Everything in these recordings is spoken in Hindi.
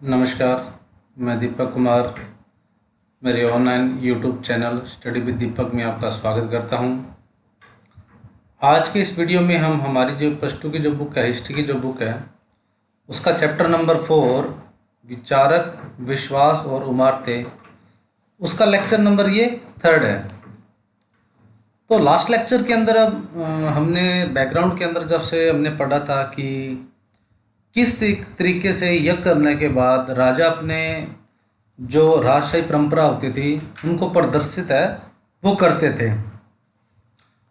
नमस्कार। मैं दीपक कुमार मेरे online YouTube channel study with Deepak में आपका स्वागत करता हूं। आज के इस वीडियो में हम हमारी जो +2 की जो बुक है, हिस्ट्री की जो बुक है, उसका चैप्टर नंबर 4 विचारक, विश्वास और इमारतें, उसका लेक्चर नंबर ये 3rd है। तो लास्ट लेक्चर के अंदर अब हमने बैकग्राउंड के अंदर जब से हमने पढ़ा था कि किस तरीके से यज्ञ करने के बाद राजा अपने जो राजशाही परंपरा होती थी उनको प्रदर्शित है वो करते थे।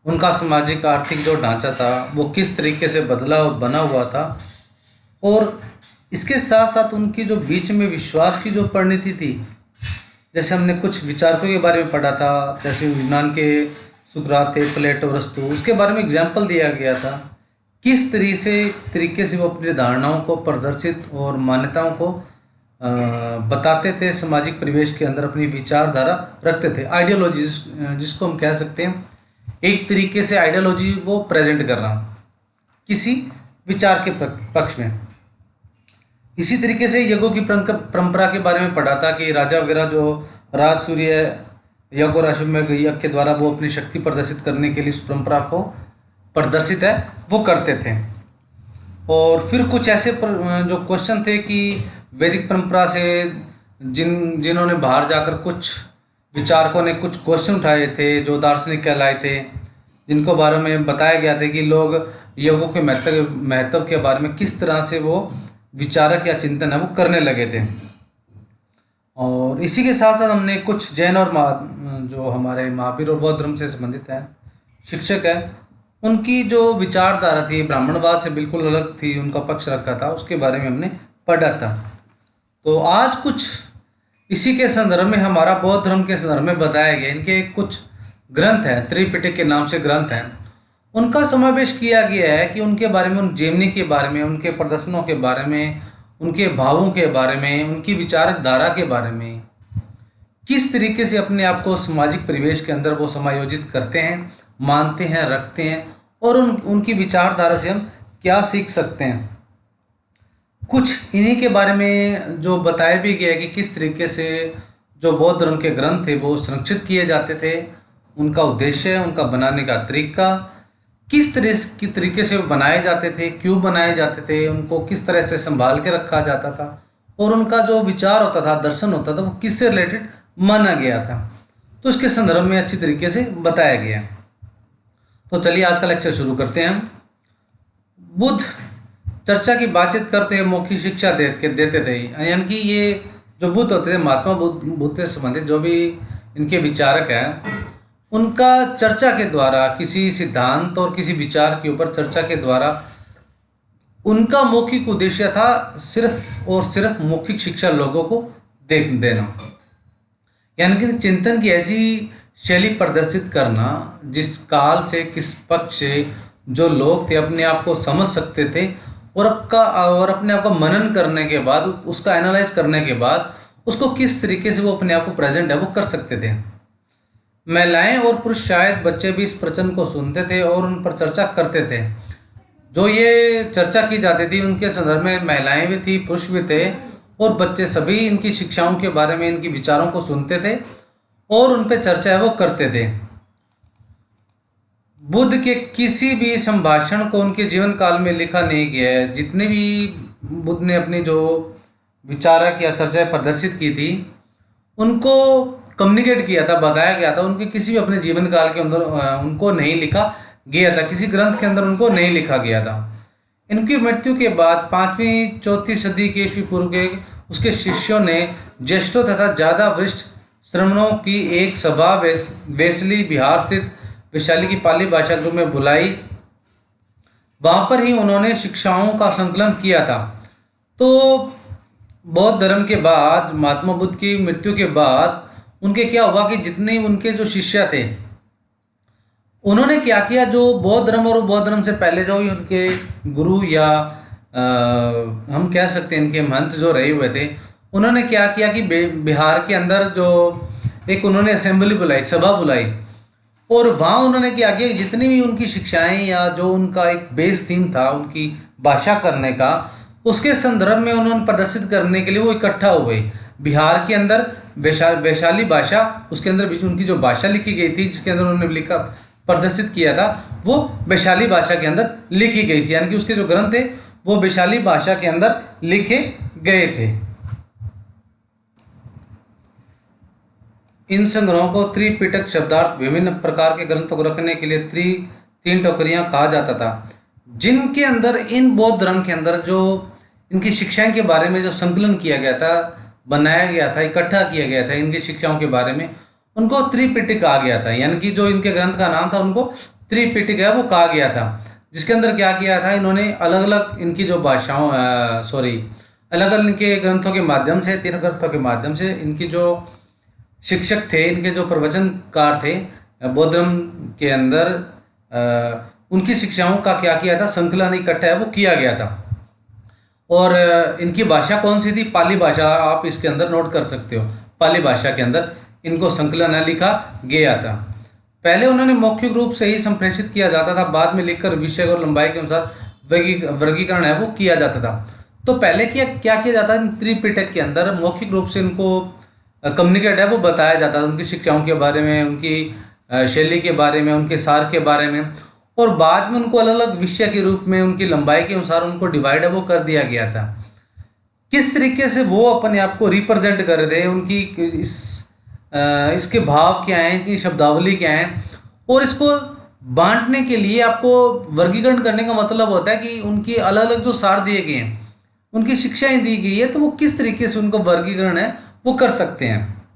उनका सामाजिक आर्थिक जो ढांचा था वो किस तरीके से बदला और बना हुआ था, और इसके साथ साथ उनकी जो बीच में विश्वास की जो परिणति थी, जैसे हमने कुछ विचारकों के बारे में पढ़ा था, जैसे यूनान के सुकरात थे, प्लेटो, अरस्तु, उसके बारे में एग्जाम्पल दिया गया था किस तरीके से वो अपनी धारणाओं को प्रदर्शित और मान्यताओं को बताते थे, सामाजिक परिवेश के अंदर अपनी विचारधारा रखते थे। आइडियोलॉजी जिसको हम कह सकते हैं, एक तरीके से आइडियोलॉजी वो प्रेजेंट करना किसी विचार के पक्ष में। इसी तरीके से यज्ञों की परंपरा के बारे में पढ़ा था कि राजा वगैरह जो राज सूर्य यज्ञ और अश्वमेध यज्ञ के द्वारा वो अपनी शक्ति प्रदर्शित करने के लिए उस परंपरा को प्रदर्शित है वो करते थे। और फिर कुछ ऐसे जो क्वेश्चन थे कि वैदिक परंपरा से जिन्होंने बाहर जाकर कुछ विचारकों ने कुछ क्वेश्चन उठाए थे, जो दार्शनिक कहलाए थे, जिनको बारे में बताया गया था कि लोग यज्ञों के महत्व के बारे में किस तरह से वो विचारक या चिंतन है वो करने लगे थे। और इसी के साथ साथ हमने कुछ जैन और जो हमारे महावीर और बौद्ध धर्म से संबंधित हैं शिक्षक है, उनकी जो विचारधारा थी ब्राह्मणवाद से बिल्कुल अलग थी, उनका पक्ष रखा था, उसके बारे में हमने पढ़ा था। तो आज कुछ इसी के संदर्भ में हमारा बौद्ध धर्म के संदर्भ में बताया गया। इनके कुछ ग्रंथ हैं, त्रिपिटक के नाम से ग्रंथ हैं, उनका समावेश किया गया है कि उनके बारे में, उन जेमनी के बारे में, उनके प्रदर्शनों के बारे में, उनके भावों के बारे में, उनकी विचारक धारा के बारे में, किस तरीके से अपने आप को सामाजिक परिवेश के अंदर वो समायोजित करते हैं, मानते हैं, रखते हैं, और उनकी विचारधारा से हम क्या सीख सकते हैं। कुछ इन्हीं के बारे में जो बताया भी गया है कि किस तरीके से जो बौद्ध धर्म के ग्रंथ थे वो संरक्षित किए जाते थे, उनका उद्देश्य, उनका बनाने का तरीका, किस तरीके से बनाए जाते थे, क्यों बनाए जाते थे, उनको किस तरह से संभाल के रखा जाता था, और उनका जो विचार होता था, दर्शन होता था, वो किससे रिलेटेड माना गया था। तो इसके संदर्भ में अच्छी तरीके से बताया गया। तो चलिए आज का लेक्चर शुरू करते हैं। बुद्ध चर्चा की बातचीत करते हैं, मौखिक शिक्षा देते थे, यानी कि ये जो बुद्ध होते थे, महात्मा बुद्ध से संबंधित जो भी इनके विचारक हैं, उनका चर्चा के द्वारा किसी सिद्धांत और किसी विचार के ऊपर चर्चा के द्वारा उनका मौखिक उद्देश्य था सिर्फ और सिर्फ मौखिक शिक्षा लोगों को देना, यानी कि चिंतन की ऐसी शैली प्रदर्शित करना जिस काल से, किस पक्ष से जो लोग थे अपने आप को समझ सकते थे, और अपने आप का मनन करने के बाद, उसका एनालाइज करने के बाद उसको किस तरीके से वो अपने आप को प्रेजेंट है वो कर सकते थे। महिलाएं और पुरुष, शायद बच्चे भी इस प्रवचन को सुनते थे और उन पर चर्चा करते थे। जो ये चर्चा की जाती थी उनके संदर्भ में महिलाएं भी थी, पुरुष भी थे, और बच्चे सभी इनकी शिक्षाओं के बारे में, इनकी विचारों को सुनते थे और उन पर चर्चा है वो करते थे। बुद्ध के किसी भी संभाषण को उनके जीवन काल में लिखा नहीं गया है। जितने भी बुद्ध ने अपनी जो विचारक या चर्चाएं प्रदर्शित की थी उनको कम्युनिकेट किया था, बताया गया था, उनके किसी भी अपने जीवन काल के अंदर उनको नहीं लिखा गया था, किसी ग्रंथ के अंदर उनको नहीं लिखा गया था। इनकी मृत्यु के बाद 5वीं 4वीं सदी के ईस्वी पूर्व के उसके शिष्यों ने ज्येष्ठों तथा ज़्यादा वरिष्ठ श्रमणों की एक सभा वेसली, बिहार स्थित वैशाली की पाली भाषा ग्रुप में बुलाई। वहाँ पर ही उन्होंने शिक्षाओं का संकलन किया था। तो बौद्ध धर्म के बाद, महात्मा बुद्ध की मृत्यु के बाद उनके क्या हुआ कि जितने उनके जो शिष्य थे उन्होंने क्या किया, जो बौद्ध धर्म और बौद्ध धर्म से पहले जो उनके गुरु या हम कह सकते हैं इनके महंत जो रहे हुए थे, उन्होंने क्या किया कि बिहार के अंदर जो एक उन्होंने असेंबली बुलाई, सभा बुलाई, और वहाँ उन्होंने क्या किया, जितनी भी उनकी शिक्षाएं या जो उनका एक बेस थीम था उनकी भाषा करने का, उसके संदर्भ में उन्होंने प्रदर्शित करने के लिए वो इकट्ठा हो गए। बिहार के अंदर वैशाली भाषा, उसके अंदर उनकी जो भाषा लिखी गई थी जिसके अंदर उन्होंने लिखा प्रदर्शित किया था वो वैशाली भाषा के अंदर लिखी गई थी, यानी कि उसके जो ग्रंथ थे वो वैशाली भाषा के अंदर लिखे गए थे। इन संग्रहों को त्रिपिटक शब्दार्थ विभिन्न प्रकार के ग्रंथों को रखने के लिए तीन टोकरियां कहा जाता था, जिनके अंदर इन बौद्ध धर्म के अंदर जो इनकी शिक्षाएं के बारे में जो संकलन किया गया था, बनाया गया था, इकट्ठा किया गया था इनकी शिक्षाओं के बारे में, उनको त्रिपिटक कहा गया था। यानी कि जो इनके ग्रंथ का नाम था उनको त्रिपिटक है वो कहा गया था, जिसके अंदर क्या किया था इन्होंने अलग अलग इनकी जो भाषाओं अलग अलग इनके ग्रंथों के माध्यम से, 3 ग्रंथों के माध्यम से इनकी जो शिक्षक थे, इनके जो प्रवचनकार थे बौद्ध धर्म के अंदर, उनकी शिक्षाओं का क्या किया था, संकलन इकट्ठा है वो किया गया था। और इनकी भाषा कौन सी थी, पाली भाषा, आप इसके अंदर नोट कर सकते हो। पाली भाषा के अंदर इनको संकलन है लिखा गया था। पहले उन्होंने मौखिक रूप से ही संप्रेषित किया जाता था, बाद में लिखकर विषय और लंबाई के अनुसार वर्गीकरण है वो किया जाता था। तो पहले क्या किया जाता है, त्रिपिटक के अंदर मौखिक रूप से इनको कम्युनिकेट है वो बताया जाता था, उनकी शिक्षाओं के बारे में, उनकी शैली के बारे में, उनके सार के बारे में, और बाद में उनको अलग अलग विषय के रूप में उनकी लंबाई के अनुसार उनको डिवाइड है वो कर दिया गया था। किस तरीके से वो अपने आप को रिप्रेजेंट कर रहे, उनकी इसके भाव क्या हैं, इनकी शब्दावली क्या है, और इसको बांटने के लिए आपको वर्गीकरण करने का मतलब होता है कि उनकी अलग अलग जो सार दिए गए हैं, उनकी शिक्षाएं दी गई है, तो वो किस तरीके से उनको वर्गीकरण है वो कर सकते हैं।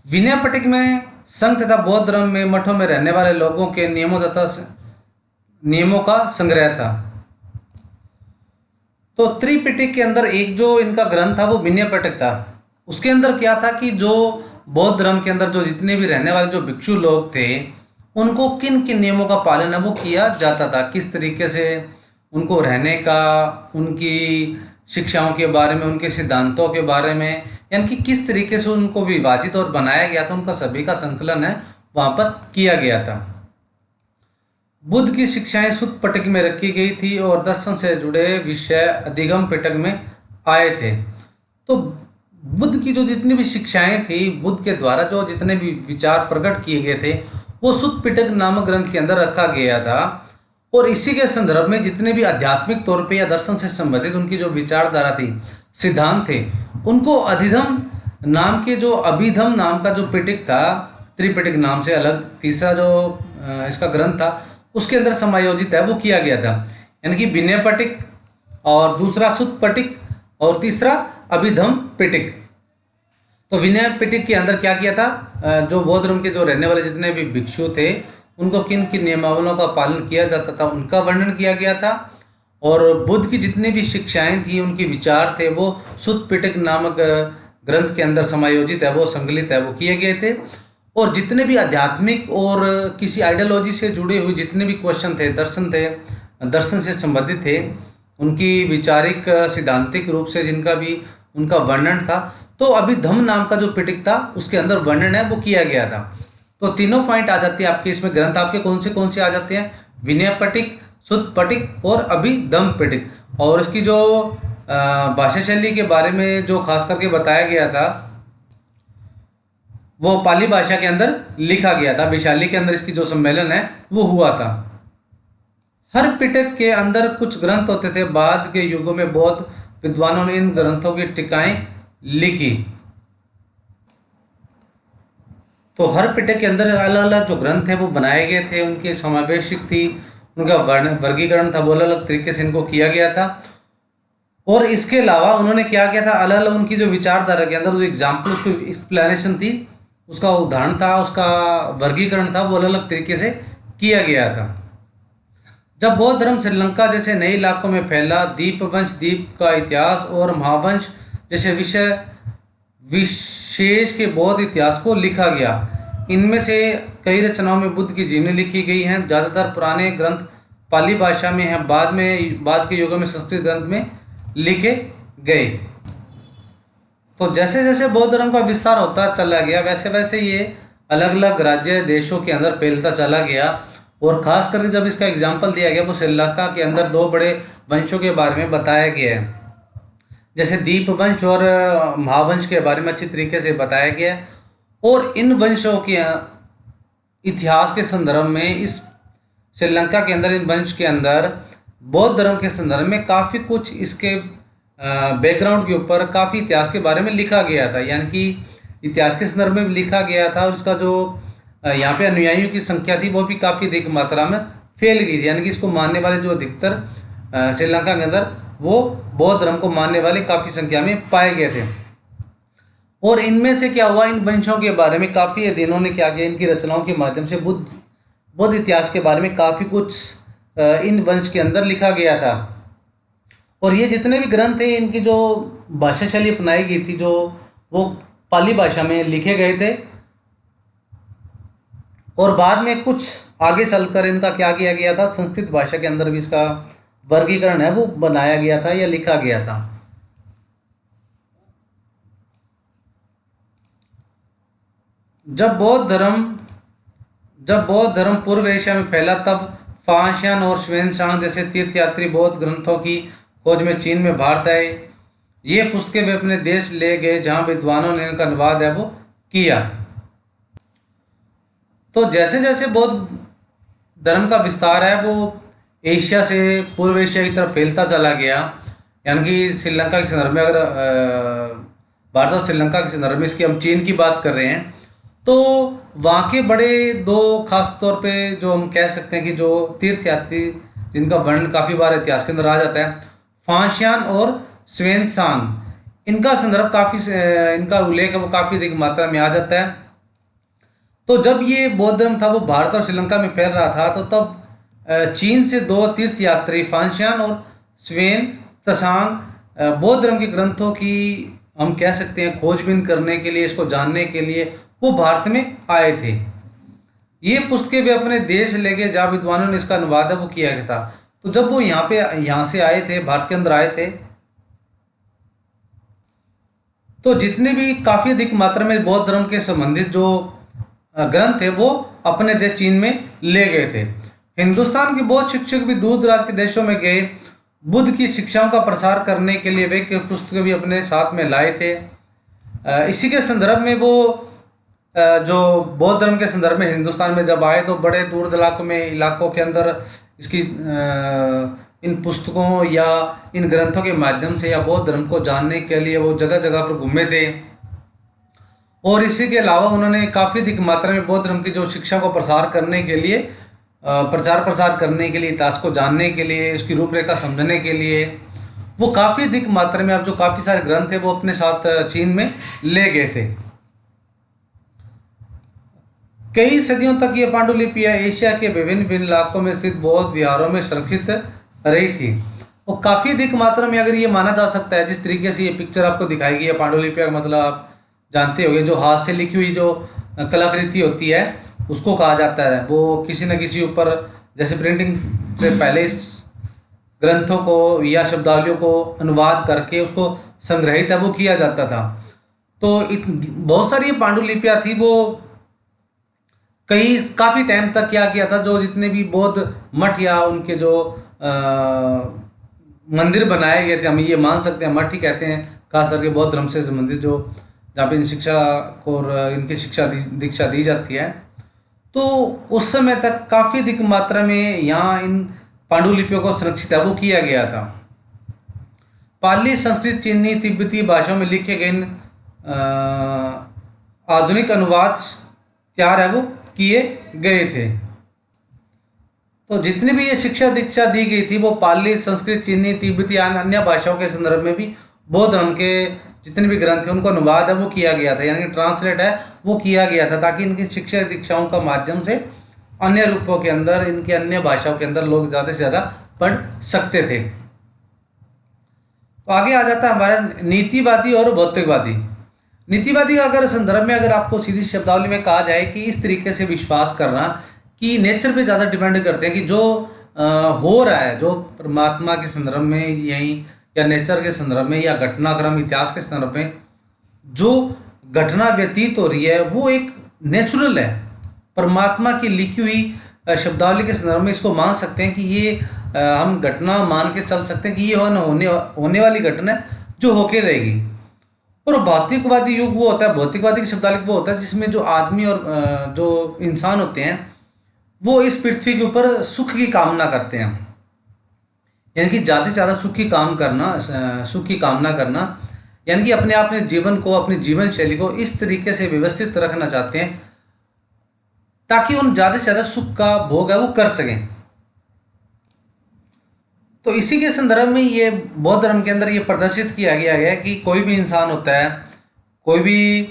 विनय पिटक में संघ तथा बौद्ध धर्म में मठों में रहने वाले लोगों के नियमों का संग्रह था। तो त्रिपिटक के अंदर एक जो इनका ग्रंथ था वो विनय पिटक था। उसके अंदर क्या था कि जो बौद्ध धर्म के अंदर जो जितने भी रहने वाले जो भिक्षु लोग थे उनको किन किन नियमों का पालन है वो किया जाता था, किस तरीके से उनको रहने का, उनकी शिक्षाओं के बारे में, उनके सिद्धांतों के बारे में, यानी कि किस तरीके से उनको विभाजित और बनाया गया था, उनका सभी का संकलन है वहाँ पर किया गया था। बुद्ध की शिक्षाएं सुत्त पिटक में रखी गई थी और दर्शन से जुड़े विषय अधिगम पिटक में आए थे। तो बुद्ध की जो जितनी भी शिक्षाएं थी, बुद्ध के द्वारा जो जितने भी विचार प्रकट किए गए थे वो सुत्त पिटक नामक ग्रंथ के अंदर रखा गया था। और इसी के संदर्भ में जितने भी आध्यात्मिक तौर पे या दर्शन से संबंधित उनकी जो विचारधारा थी, सिद्धांत थे, उनको अधिधम नाम के जो अभिधम नाम का जो पिटक था, त्रिपिटक नाम से अलग तीसरा जो इसका ग्रंथ था उसके अंदर समायोजित है वो किया गया था। यानी कि विनय पिटक और दूसरा सुत्त पिटक और तीसरा अभिधम पिटक। तो विनय पिटक के अंदर क्या किया था, जो बौद्ध धर्म के जो रहने वाले जितने भी भिक्षु थे उनको किन किन नियमावलियों का पालन किया जाता था उनका वर्णन किया गया था। और बुद्ध की जितनी भी शिक्षाएं थी, उनके विचार थे, वो सुत्त पिटक नामक ग्रंथ के अंदर समायोजित है वो संकलित है वो किए गए थे। और जितने भी आध्यात्मिक और किसी आइडियोलॉजी से जुड़े हुए जितने भी क्वेश्चन थे, दर्शन से संबंधित थे, उनकी विचारिक सिद्धांतिक रूप से जिनका भी उनका वर्णन था, तो अभिधम नाम का जो पिटक था उसके अंदर वर्णन है वो किया गया था। तो तीनों पॉइंट आ जाते हैं आपके इसमें, ग्रंथ आपके कौन से आ जाते हैं, विनय पिटक, सुत्त पिटक और अभिधम पिटक। और इसकी जो भाषा शैली के बारे में जो खास करके बताया गया था वो पाली भाषा के अंदर लिखा गया था। वैशाली के अंदर इसकी जो सम्मेलन है वो हुआ था। हर पिटक के अंदर कुछ ग्रंथ होते थे। बाद के युगों में बौद्ध विद्वानों ने इन ग्रंथों की टीकाएं लिखी। तो हर पिटक के अंदर अलग अलग जो ग्रंथ है वो बनाए गए थे, उनकी समावेशिक थी, उनका वर्गीकरण था वो अलग अलग तरीके से इनको किया गया था। और इसके अलावा उन्होंने क्या किया था, अलग अलग उनकी जो विचारधारा के अंदर जो एग्जाम्पल, उसकी एक्सप्लेनेशन थी, उसका उदाहरण था, उसका वर्गीकरण था, वो अलग अलग तरीके से किया गया था। जब बौद्ध धर्म श्रीलंका जैसे नए इलाकों में फैला, दीपवंश, द्वीप का इतिहास और महावंश जैसे विशेष के बौद्ध इतिहास को लिखा गया। इनमें से कई रचनाओं में बुद्ध की जीवनी लिखी गई हैं। ज़्यादातर पुराने ग्रंथ पाली भाषा में हैं, बाद के युगों में संस्कृत ग्रंथ में लिखे गए। तो जैसे जैसे बौद्ध धर्म का विस्तार होता चला गया, वैसे वैसे ये अलग अलग राज्य देशों के अंदर फैलता चला गया। और ख़ास करके जब इसका एग्जाम्पल दिया गया वो श्रीलंका के अंदर दो बड़े वंशों के बारे में बताया गया है, जैसे दीप वंश और महावंश के बारे में अच्छी तरीके से बताया गया है। और इन वंशों के इतिहास के संदर्भ में इस श्रीलंका के अंदर इन वंश के अंदर बौद्ध धर्म के संदर्भ में काफ़ी कुछ इसके बैकग्राउंड के ऊपर काफ़ी इतिहास के बारे में लिखा गया था, यानी कि इतिहास के संदर्भ में भी लिखा गया था। और इसका जो यहाँ पे अनुयायियों की संख्या थी वो भी काफ़ी अधिक मात्रा में फैल गई थी, यानी कि इसको मानने वाले जो अधिकतर श्रीलंका के अंदर वो बौद्ध धर्म को मानने वाले काफ़ी संख्या में पाए गए थे। और इनमें से क्या हुआ, इन वंशों के बारे में काफ़ी अध्ययनों ने क्या किया, इनकी रचनाओं के माध्यम से बौद्ध इतिहास के बारे में काफ़ी कुछ इन वंश के अंदर लिखा गया था। और ये जितने भी ग्रंथ थे इनकी जो भाषा शैली अपनाई गई थी, जो वो पाली भाषा में लिखे गए थे। और बाद में कुछ आगे चलकर इनका क्या किया गया था, संस्कृत भाषा के अंदर भी इसका वर्गीकरण है वो बनाया गया था या लिखा गया था। जब बौद्ध धर्म पूर्व एशिया में फैला तब फांशियान और श्वेनशांग जैसे तीर्थयात्री बौद्ध ग्रंथों की खोज में चीन में भारत आए। ये पुस्तकें वे अपने देश ले गए जहां विद्वानों ने इनका अनुवाद है वो किया। तो जैसे जैसे बौद्ध धर्म का विस्तार है वो एशिया से पूर्व एशिया की तरफ फैलता चला गया, यानी कि श्रीलंका के संदर्भ में, अगर भारत और श्रीलंका के संदर्भ में इसकी हम चीन की बात कर रहे हैं, तो वहाँ के बड़े दो खास तौर पे जो हम कह सकते हैं कि जो तीर्थयात्री जिनका वर्णन काफ़ी बार इतिहास के अंदर आ जाता है, फांशियान और श्वेनशांग, इनका संदर्भ काफ़ी, इनका उल्लेख है वो काफ़ी अधिक मात्रा में आ जाता है। तो जब ये बौद्ध धर्म था वो भारत और श्रीलंका में फैल रहा था, तो तब चीन से दो तीर्थयात्री फांशियान और श्वेनशांग बौद्ध धर्म के ग्रंथों की हम कह सकते हैं खोजबीन करने के लिए, इसको जानने के लिए वो भारत में आए थे। ये पुस्तकें वे अपने देश ले गए जहाँ विद्वानों ने इसका अनुवाद है वो किया गया था। तो जब वो यहाँ से आए थे, भारत के अंदर आए थे, तो जितने भी काफ़ी अधिक मात्रा में बौद्ध धर्म के संबंधित जो ग्रंथ थे वो अपने देश चीन में ले गए थे। हिंदुस्तान के बौद्ध शिक्षक भी दूर दराज के देशों में गए, बुद्ध की शिक्षाओं का प्रसार करने के लिए वे पुस्तकें भी अपने साथ में लाए थे। इसी के संदर्भ में वो जो बौद्ध धर्म के संदर्भ में हिंदुस्तान में जब आए तो बड़े दूर इलाकों के अंदर इसकी इन पुस्तकों या इन ग्रंथों के माध्यम से या बौद्ध धर्म को जानने के लिए वो जगह जगह पर घूमे थे। और इसी के अलावा उन्होंने काफ़ी अधिक मात्रा में बौद्ध धर्म की जो शिक्षा को प्रसार करने के लिए, प्रसार करने के लिए, इतिहास को जानने के लिए, इसकी रूपरेखा समझने के लिए वो काफ़ी अधिक मात्रा में अब जो काफ़ी सारे ग्रंथ थे वो अपने साथ चीन में ले गए थे। कई सदियों तक ये पांडुलिपियाँ एशिया के विभिन्न इलाकों में स्थित बौद्ध विहारों में संरक्षित रही थी। और काफ़ी अधिक मात्रा में अगर ये माना जा सकता है, जिस तरीके से ये पिक्चर आपको दिखाई गई है पांडुलिपियाँ, मतलब आप जानते होंगे जो हाथ से लिखी हुई जो कलाकृति होती है उसको कहा जाता है। वो किसी न किसी ऊपर, जैसे प्रिंटिंग से पहले इस ग्रंथों को या शब्दावलियों को अनुवाद करके उसको संग्रहित है वो किया जाता था। तो बहुत सारी पांडुलिपियाँ थी वो काफ़ी टाइम तक क्या किया था, जो जितने भी बौद्ध मठ या उनके जो मंदिर बनाए गए थे, हम ये मान सकते हैं मठ ही कहते हैं, खास करके बौद्ध धर्म से संबंधित जो जहाँ पे इन शिक्षा को इनकी दीक्षा दी जाती है, तो उस समय तक काफ़ी अधिक मात्रा में यहाँ इन पांडुलिपियों को संरक्षित है वो किया गया था। पाली, संस्कृत, चीनी, तिब्बती भाषाओं में लिखे गए आधुनिक अनुवाद तैयार है वो किए गए थे। तो जितनी भी ये शिक्षा दीक्षा दी गई थी वो पाली, संस्कृत, चीनी, तिब्बती अन्य भाषाओं के संदर्भ में भी बौद्ध धर्म के जितने भी ग्रंथ थे उनको अनुवाद है वो किया गया था, यानी कि ट्रांसलेट है वो किया गया था, ताकि इनकी शिक्षा दीक्षाओं का माध्यम से अन्य रूपों के अंदर, इनके अन्य भाषाओं के अंदर लोग ज़्यादा से ज़्यादा पढ़ सकते थे। तो आगे आ जाता है हमारा नीतिवादी और भौतिकवादी। नीतिवादी का अगर संदर्भ में अगर आपको सीधी शब्दावली में कहा जाए कि इस तरीके से विश्वास करना कि नेचर पे ज़्यादा डिपेंड करते हैं, कि जो हो रहा है, जो परमात्मा के संदर्भ में यहीं या नेचर के संदर्भ में या घटनाक्रम इतिहास के संदर्भ में जो घटना व्यतीत हो रही है वो एक नेचुरल है, परमात्मा की लिखी हुई शब्दावली के संदर्भ में इसको मान सकते हैं कि ये हम घटना मान के चल सकते हैं कि ये होने वाली घटना है जो होके रहेगी। और भौतिकवादी युग वो होता है, भौतिकवादी की शब्दावली वो होता है जिसमें जो आदमी और जो इंसान होते हैं वो इस पृथ्वी के ऊपर सुख की कामना करते हैं, यानी कि ज़्यादा से ज़्यादा सुख की कामना करना, यानी कि अपने जीवन को, अपनी जीवन शैली को इस तरीके से व्यवस्थित रखना चाहते हैं ताकि उन ज़्यादा से ज़्यादा सुख का भोग है वो कर सकें। तो इसी के संदर्भ में ये बौद्ध धर्म के अंदर ये प्रदर्शित किया गया है कि कोई भी इंसान होता है, कोई भी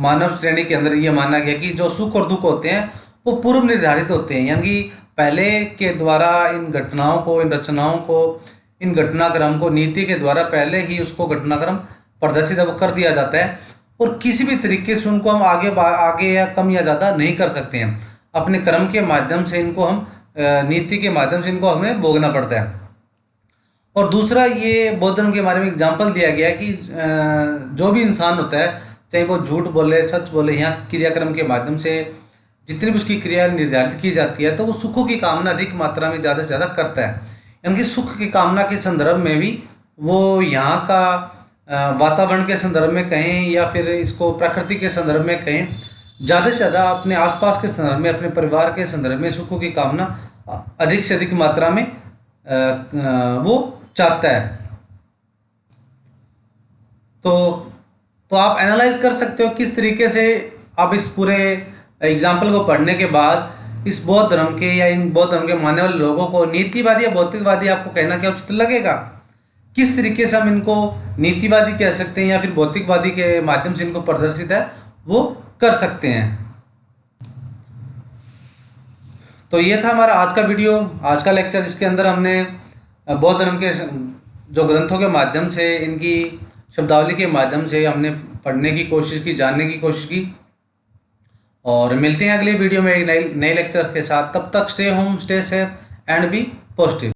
मानव श्रेणी के अंदर ये माना गया कि जो सुख और दुख होते हैं वो पूर्व निर्धारित होते हैं, यानी कि पहले के द्वारा इन घटनाओं को, इन रचनाओं को, इन घटनाक्रम को नीति के द्वारा पहले ही उसको घटनाक्रम प्रदर्शित है वो कर दिया जाता है और किसी भी तरीके से उनको हम आगे या कम या ज़्यादा नहीं कर सकते हैं। अपने कर्म के माध्यम से इनको हम नीति के माध्यम से इनको हमें भोगना पड़ता है। और दूसरा, ये बौद्ध धर्म के बारे में एग्जाम्पल दिया गया है कि जो भी इंसान होता है, चाहे वो झूठ बोले, सच बोले, यहाँ क्रियाक्रम के माध्यम से जितनी भी उसकी क्रिया निर्धारित की जाती है तो वो सुखों की कामना अधिक मात्रा में ज़्यादा से ज़्यादा करता है। यानी कि सुख की कामना के संदर्भ में भी वो यहाँ का वातावरण के संदर्भ में कहें या फिर इसको प्रकृति के संदर्भ में कहें, ज़्यादा से ज़्यादा अपने आसपास के संदर्भ में, अपने परिवार के संदर्भ में सुखों की कामना अधिक से अधिक मात्रा में वो चाहता है। तो आप एनालाइज कर सकते हो किस तरीके से आप इस पूरे एग्जाम्पल को पढ़ने के बाद इस बौद्ध धर्म के या इन बौद्ध धर्म के मानने वाले लोगों को नीतिवादी या भौतिकवादी आपको कहना क्या उचित लगेगा। किस तरीके से हम इनको नीतिवादी कह सकते हैं या फिर भौतिकवादी के माध्यम से इनको प्रदर्शित है वो कर सकते हैं। तो ये था हमारा आज का वीडियो, आज का लेक्चर, जिसके अंदर हमने बौद्ध धर्म के जो ग्रंथों के माध्यम से, इनकी शब्दावली के माध्यम से हमने पढ़ने की कोशिश की, जानने की कोशिश की। और मिलते हैं अगले वीडियो में एक नए लेक्चर के साथ। तब तक stay home, stay safe and be positive.